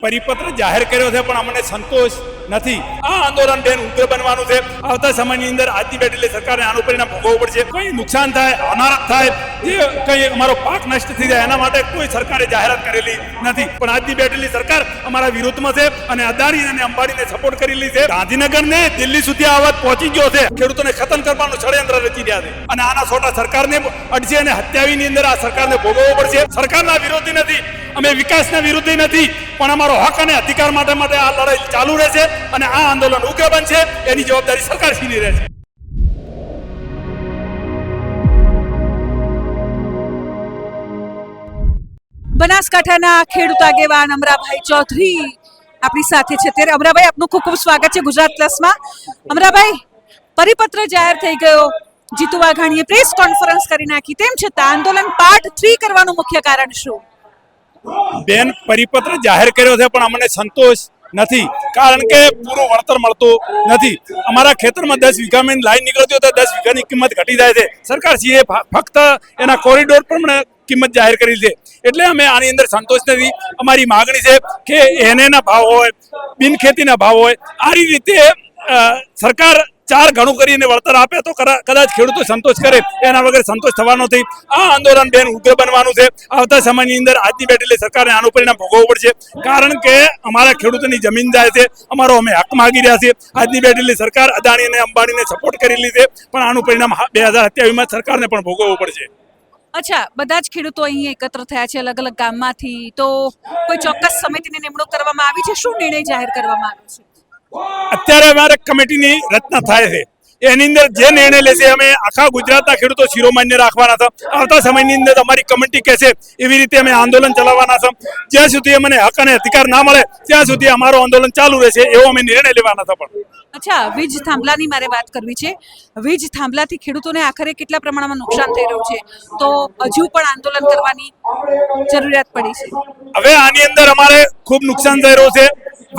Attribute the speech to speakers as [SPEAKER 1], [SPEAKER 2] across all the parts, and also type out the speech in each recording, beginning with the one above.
[SPEAKER 1] પરિપત્ર જાહેર કર્યો છે પણ અમને સંતોષ નથી। આ આંદોલન બેન ઉગ્ર બનવાનું છે। આવતા સમયની અંદર આજની બેઠેલી સરકારને આનું પરિણામ ભોગવવું પડશે। કોઈ નુકસાન થાય, અનારત થાય, જે કંઈ અમારો પાક નષ્ટ થઈ જાય એના માટે કોઈ સરકારે જાહેરાત કરેલી નથી, પણ આજની બેઠેલી સરકાર અમારા વિરોધમાં છે અને અદાણી અને અંબાણીને સપોર્ટ કરેલી છે। ગાંધીનગરને દિલ્હી સુધી આ વાત પહોંચી ગયો છે। ખેડૂતોને ખતમ કરવાનું ષડયંત્ર રચી રહ્યા છે અને આના છોટા સરકારને અડશે અને હત્યાવીની અંદર આ સરકારને ભોગવવું પડશે। સરકારના વિરોધી નથી, અમે વિકાસના વિરોધી નથી, પણ અમારો હક અને અધિકાર માટે આ લડાઈ ચાલુ રહેશે અને આ આંદોલન ઉગ્ર બનશે। એની જવાબદારી સરકારશ્રીની રહેશે।
[SPEAKER 2] બનાસકાંઠાના ખેડૂત આગેવાન અમરાભાઈ ચૌધરી આપણી સાથે છે। ત્યારે અમરાભાઈ, આપનું ખૂબ ખૂબ સ્વાગત છે ગુજરાત પ્લસમાં। અમરાભાઈ, પરિપત્ર જાહેર થઈ ગયો, જીતુ વાઘાણીએ પ્રેસ કોન્ફરન્સ કરી નાખી, તેમ છતાં આંદોલન પાર્ટ 3 કરવાનું મુખ્ય કારણ શું?
[SPEAKER 1] બેન, પરિપત્ર જાહેર કર્યો છે પણ અમને સંતોષ નથી, કારણ કે પૂરું વળતર મળતું નથી। અમારા ખેતરમાં 10 વીઘામાં લાઈન નીકળતી હોય તો 10 વીઘાની કિંમત ઘટી જાય છે। સરકારશ્રીએ ફક્ત એના કોરિડોર પ્રમાણે કિંમત જાહેર કરી છે, એટલે અમે આની અંદર સંતોષ નથી। અમારી માગણી છે કે એનેના ભાવ હોય, બિનખેતીના ભાવ હોય, આ રીતે સરકાર 4 ગણું કરીને વળતર આપે તો કદાચ ખેડૂતો સંતોષ કરે, એના વગર સંતોષ થવાનો નથી। આ આંદોલન બેન ઉગ્ર બનવાનું છે। આવતા સમયની અંદર આજની બેઠેલી સરકારને આનું પરિણામ ભોગવવું પડશે, કારણ કે અમારા ખેડૂતોની જમીન જાય છે, અમારો અમે હક માગી રહ્યા છીએ। આજની બેઠેલી સરકાર અદાણી અને અંબાણીને સપોર્ટ કરેલી છે, પણ આનું પરિણામ 2027માં સરકારને પણ ભોગવવું પડશે।
[SPEAKER 2] અચ્છા, બધા જ ખેડૂતો અહીં એકત્ર થયા છે અલગ અલગ ગામમાંથી, તો કોઈ ચોક્કસ સમિતિની નિમણૂક કરવામાં આવી છે? શું નિર્ણય જાહેર કરવામાં આવ્યો છે?
[SPEAKER 1] અત્યારે અમારે કમિટીની રચના થાય છે, એની અંદર જે નિર્ણય લેશે અમે આખા ગુજરાતના ખેડૂતો શિરોમાન્ય રાખવાના છે। આવતા સમયની અંદર અમારી કમિટી કહેશે એવી રીતે અમે આંદોલન ચલાવવાના છે। જ્યાં સુધી અમને હક અને અધિકાર ના મળે ત્યાં સુધી અમારું આંદોલન ચાલુ રહેશે, એવો અમે નિર્ણય લેવાના છે। પણ
[SPEAKER 2] અચ્છા, વીજ થાંભલાની મારે વાત કરવી છે। વીજ થાંભલાથી ખેડૂતોને આખરે કેટલા પ્રમાણમાં નુકસાન થઈ રહ્યું છે, તો હજુ પણ આંદોલન કરવાની જરૂરિયાત પડી છે?
[SPEAKER 1] હવે આની અંદર અમારે ખૂબ નુકસાન થઈ રહ્યું છે।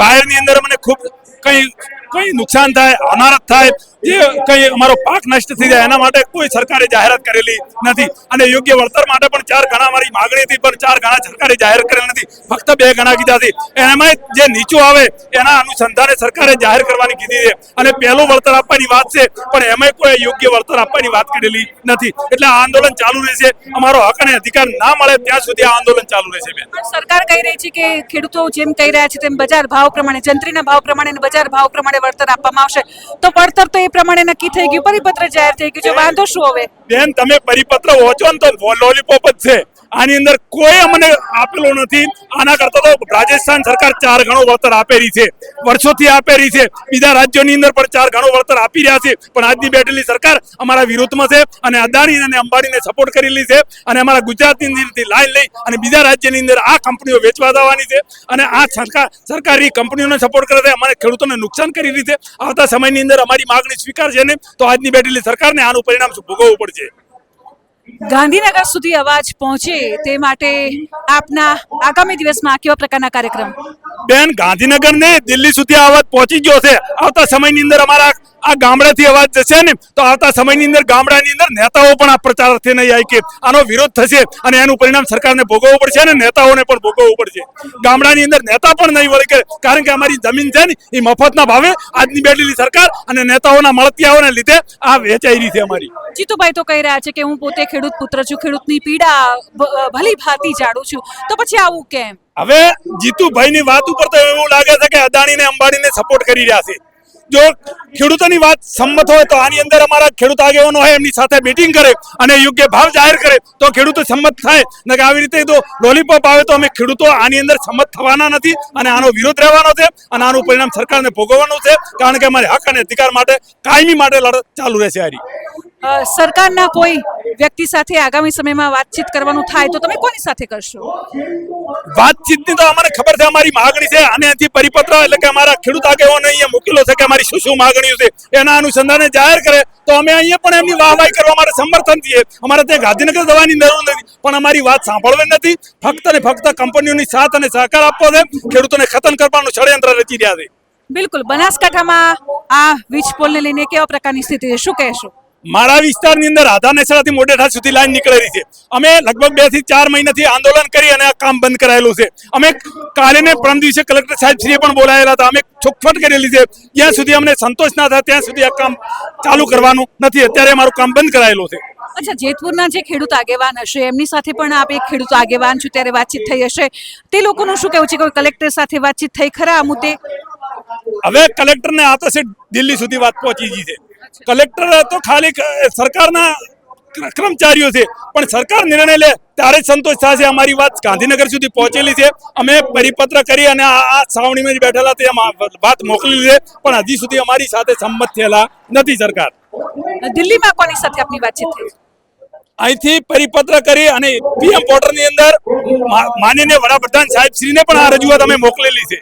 [SPEAKER 1] વાયરની અંદર અમને ખૂબ કંઈ નુકસાન થાય, અનારત થાય, જે કંઈ અમારો પાક નષ્ટ થઈ જાય એના માટે કોઈ સરકારે જાહેરાત કરેલી નથી અને યોગ્ય વળતર માટે પણ 4 ગણા અમારી માગણી હતી, પણ 4 ગણા સરકારે જાહેર કરેલ નથી, ફક્ત 2 ગણા કીધા છે। એમાં જે નીચું આવે એના અનુસંધાને સરકારે જાહેર કરવાની કીધી છે અને પહેલું વળતર આપવાની વાત છે, પણ એમાં કોઈ યોગ્ય વળતર આપવાની વાત કરેલી નથી। એટલે આ આંદોલન ચાલુ રહેશે। અમારો હક અને અધિકાર ના મળે ત્યાં સુધી આ આંદોલન ચાલુ રહેશે। બેન,
[SPEAKER 2] પણ સરકાર કહી રહી છે કે ખેડૂતો જેમ કહી રહ્યા છે તેમ બજાર ભાવ પ્રમાણે, જંત્રીના ભાવ પ્રમાણે અને બજાર ભાવ પ્રમાણે વળતર આપવામાં આવશે, તો વળતર તો એ પ્રમાણે નક્કી થઈ ગયું, પરિપત્ર જાહેર થઈ ગયું છે, વાંધો શું હવે?
[SPEAKER 1] બેન, તમે પરિપત્ર વાંચો ને તો લોલીપોપ જ છે, આની અંદર કોઈ અમને આપેલો નથી। આના કરતા તો રાજસ્થાન સરકાર 4 ગણું વળતર આપેલી છે, વર્ષોથી આપેલી છે, બીજા રાજ્યોની અંદર પણ 4 ગણું વળતર આપી રહ્યા છે, પણ આજની બેઠેલી સરકાર અમારા વિરોધમાં છે અને અદાણી અને અંબાણીને સપોર્ટ કરેલી છે અને અમારા ગુજરાતની અંદરથી લાઈન લઈ અને બીજા રાજ્યની અંદર આ કંપનીઓ વેચવા જવાની છે અને આ સરકારી કંપનીઓને સપોર્ટ કરે છે, અમારે ખેડૂતોને નુકસાન કરી રહી છે। આવતા સમયની અંદર અમારી માગણી સ્વીકારશે ને તો આજની બેઠેલી સરકારને આનું પરિણામ ભોગવવું પડશે।
[SPEAKER 2] ગાંધીનગર સુધી અવાજ પહોંચે તે માટે આપના આગામી દિવસમાં કેવા પ્રકારના કાર્યક્રમ?
[SPEAKER 1] બેન, ગાંધીનગર ને દિલ્હી સુધી આ અવાજ પહોંચી ગયો છે। આવતા સમયની અંદર અમારા આ ગામડાથી અવાજ જશે ને તો આવતા સમયની અંદર ગામડાની અંદર નેતાઓ પણ આ પ્રચારથી નહીં આવી કે આનો વિરોધ થશે અને એનું પરિણામ સરકારને ભોગવવું પડશે અને નેતાઓને પણ ભોગવવું પડશે। ગામડાની અંદર નેતા પણ નહીં વળે, કારણ કે અમારી જમીન છે ને એ મફતના ભાવે આજની બેઠેલી સરકાર અને નેતાઓના મળતિયાઓને લીધે આ વેચાઈ રહી છે અમારી।
[SPEAKER 2] જીતુભાઈ તો કહી રહ્યા છે કે હું પોતે ખેડૂત પુત્ર છું, ખેડૂતની પીડા ભલી ભાંતિ જાણું છું, તો પછી આવું કેમ?
[SPEAKER 1] હવે જીતુભાઈની વાત ઉપર તો એવું લાગે છે કે અદાણીને અંબાણીને સપોર્ટ કરી રહ્યા છે। જો ખેડૂતોની વાત સંમત હોય તો આની અંદર અમારા ખેડૂત આગેવાનો હોય એમની સાથે મીટિંગ કરે અને યોગ્ય ભાવ જાહેર કરે તો ખેડૂતો સંમત થાય, ને કે આવી રીતે તો લોલીપોપ આવે તો અમે ખેડૂતો આની અંદર સંમત થવાના નથી અને આનો વિરોધ રહેવાનો છે અને આનું પરિણામ સરકારને ભોગવવાનું છે, કારણ કે અમારે હક અને અધિકાર માટે કાયમી માટે લડત ચાલુ રહેશે। આરી
[SPEAKER 2] સરકારના કોઈ વ્યક્તિ સાથે આગામી સમયમાં વાતચીત કરવાનું થાય તો તમે કોની સાથે કરશો?
[SPEAKER 1] વાતચીતની તો અમને ખબર છે, અમારી માગણી છે અને એથી પરિપત્ર એટલે કે અમારા ખેડૂત આગેવાનો અહીંયા મૂકેલો છે કે અમારી શું માગણીઓ છે એના અનુસંધાને જાહેર કરે તો અમે અહીંયા પણ એમની વાહવાહી કરવા માટે સમર્થન છીએ। અમારે ત્યાં ગાંધીનગર જવાની જરૂર નથી, પણ અમારી વાત સાંભળવી નથી, ફક્ત ને ફક્ત કંપનીઓની સાથ અને સહકાર આપવો છે, ખેડૂતોને ખતમ કરવાનું ષડયંત્ર રચી રહ્યા છે।
[SPEAKER 2] બિલકુલ, બનાસકાંઠામાં આ વીજ પોલને લઈને કેવા પ્રકારની સ્થિતિ છે, શું કહેશો?
[SPEAKER 1] મારા વિસ્તારની અંદર રાધાનેસરાથી મોઢેઠા સુધી લાઈન નીકળેલી છે. અમે લગભગ 2 થી 4 મહિનાથી આંદોલન કરી અને આ કામ બંધ કરાયેલું છે. અમે કાલે ને પરમ દિવસે કલેક્ટર સાહેબ શ્રીએ પણ બોલાયેલા હતા. અમે ચોખવટ કરેલી છે, જ્યાં સુધી અમને સંતોષ ના થાય ત્યાં સુધી આ કામ ચાલુ કરવાનું નથી. અત્યારે અમારું કામ બંધ કરાયેલું છે.
[SPEAKER 2] અચ્છા, જેતપુરના જે ખેડૂત આગેવાન હશે એમની સાથે પણ આપ એક ખેડૂત આગેવાન છો ત્યારે વાતચીત થઈ હશે, તે લોકોનું શું કહેવું છે? કોઈ કલેક્ટર સાથે વાતચીત થઈ ખરા આ મુદ્દે?
[SPEAKER 1] હવે કલેક્ટરને આ તો છે દિલ્હી સુધી વાત પહોંચી ગઈ છે. કલેક્ટર તો ખાલી સરકારના કર્મચારીઓ છે, પણ સરકાર નિર્ણય લે ત્યારે જ સંતોષ થશે. અમારી વાત ગાંધીનગર સુધી પહોંચેલી છે. અમે પરિપત્ર કરી અને આ સાવણીમાં જ બેઠેલા તે વાત મોકલેલી છે, પણ હજી સુધી અમારી સાથે સંમત થયેલા નથી સરકાર.
[SPEAKER 2] દિલ્હીમાં કોની સાથે આપની વાતચીત થઈ?
[SPEAKER 1] અહીંથી પરિપત્ર કરી અને પીએમ પોર્ટલની અંદર માનનીય વડાપ્રધાન સાહેબ શ્રીને પણ આ રજૂઆત અમે મોકલેલી છે.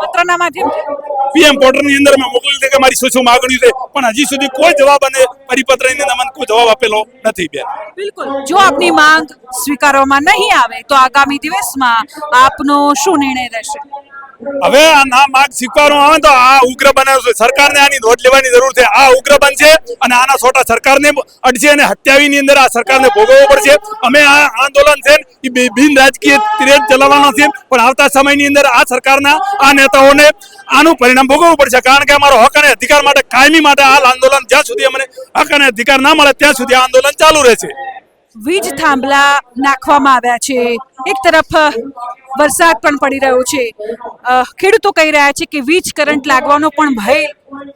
[SPEAKER 2] પત્રના માધ્યમથી
[SPEAKER 1] પીએમ પોર્ટલની અંદર મેં મોકલેલી છે કે મારી શું શું માગણી છે, પણ હજી સુધી કોઈ જવાબ અને પરિપત્રની અંદર મને કોઈ જવાબ આપેલો નથી. બેન,
[SPEAKER 2] બિલકુલ, જો આપની માંગ સ્વીકારવામાં નહીં આવે તો આગામી દિવસમાં આપનો શું નિર્ણય રહેશે?
[SPEAKER 1] હવે આ ના માગ સ્વીકારવામાં આવે તો આ ઉગ્ર બનાવ્યું છે. સરકારને આની નોંધ લેવાની જરૂર છે. આ ઉગ્ર બનશે અને આના સોટા સરકારને અડશે અને હત્યાવીની અંદર આ સરકારને ભોગવવો પડશે. અમે આ આંદોલન છે એ બિન રાજકીય તીરે ચલાવવાના છે, પણ આવતા સમયની અંદર આ સરકારના આ નેતાઓને આનું પરિણામ ભોગવવું પડશે. કારણ કે અમારો હક અને અધિકાર માટે કાયમી માટે આ આંદોલન જ્યાં સુધી અમને હક અને અધિકાર ના મળે ત્યાં સુધી આ આંદોલન ચાલુ રહેશે.
[SPEAKER 2] વીજ થાંભલા નાખવામાં આવ્યા છે, એક તરફ વરસાદ પણ પડી રહ્યો છે. ખેડૂતો કહી રહ્યા છે કે વીજ કરંટ લાગવાનો પણ ભય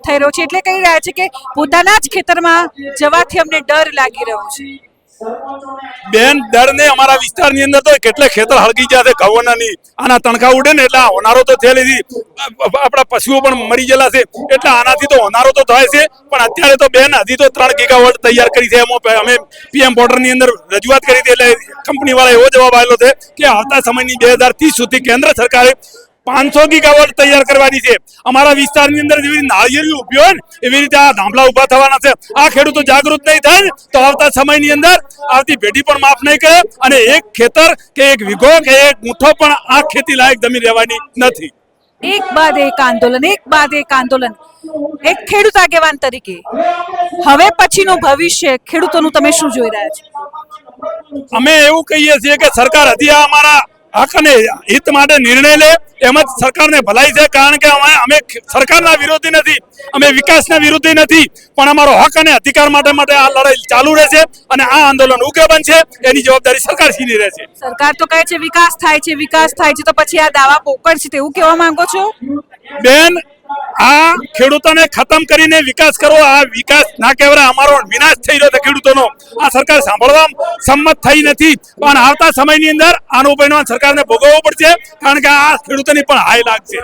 [SPEAKER 2] થઈ રહ્યો છે, એટલે કહી રહ્યા છે કે પોતાના જ ખેતરમાં જવાથી અમને ડર લાગી રહ્યો છે.
[SPEAKER 1] બેન, ડરને અમારા વિસ્તારની અંદર તો કેટલે ખેતર હળગી ગયા છે ઘઉંના. આના તણખા ઉડે ને એટલે હોનારો તો થયેલી, આપણા પશુઓ પણ મરી ગયેલા છે, એટલે આનાથી તો હોનારો તો થાય છે. પણ અત્યારે તો બેન હજી તો 3 ગીગાવોટ તૈયાર કરી છે. એમાં અમે પીએમ પોર્ટલની અંદર રજૂઆત કરી હતી, એટલે કંપની વાળા એવો જવાબ આવેલો છે કે આવતા સમયની 2030 સુધી કેન્દ્ર સરકારે 500 ગીગાવોટ તૈયાર કરવાની છે. અમારા વિસ્તારની અંદર જેવી નાળિયેરી ઉભી હોય ને એવી રીતે આ થાંભલા ઉભા થવાના છે. આ ખેડૂતો જાગૃત નહીં થાય ને તો આવતા સમયની અંદર આવતી પેઢી પણ માફ નહીં કરે અને એક ખેતર કે એક વીઘો કે એક મુઠ્ઠો પણ આ ખેતી લાયક જમીન રહેવાની નથી.
[SPEAKER 2] એક બાદ એક આંદોલન, એક બાદ એક આંદોલન. એક ખેડૂત આગેવાન તરીકે હવે પછીનું ભવિષ્ય ખેડૂતોનું તમે શું જોઈ રહ્યા છો?
[SPEAKER 1] અમે એવું કહીએ છીએ કે સરકાર હજી આ અમારા હક અને હિત માટે નિર્ણય લે એમ જ સરકારને ભલાઈ છે. કારણ કે અમે સરકારના વિરોધી નથી, અમે વિકાસના વિરોધી નથી, પણ અમારો હક અને અધિકાર માટે આ લડાઈ ચાલુ રહેશે અને આ આંદોલન ઉગ્ર બનશે. એની જવાબદારી સરકારશ્રીની રહેશે.
[SPEAKER 2] સરકાર તો કહે છે વિકાસ થાય છે, વિકાસ થાય છે, તો પછી આ દાવા પોકળ છે તેવું કહેવા માંગો છો?
[SPEAKER 1] બેન, આ ખેડૂતોને ખતમ કરીને વિકાસ કરો. આ વિકાસ ના કહેવાય, અમારો વિનાશ થઈ રહ્યો છે ખેડૂતોનો. આ સરકાર સાંભળવા સંમત થઈ નથી, પણ આવતા સમયની અંદર આનું પરિણામ સરકારને ભોગવવું પડશે. કારણ કે આ ખેડૂતોની પણ હાય લાગશે.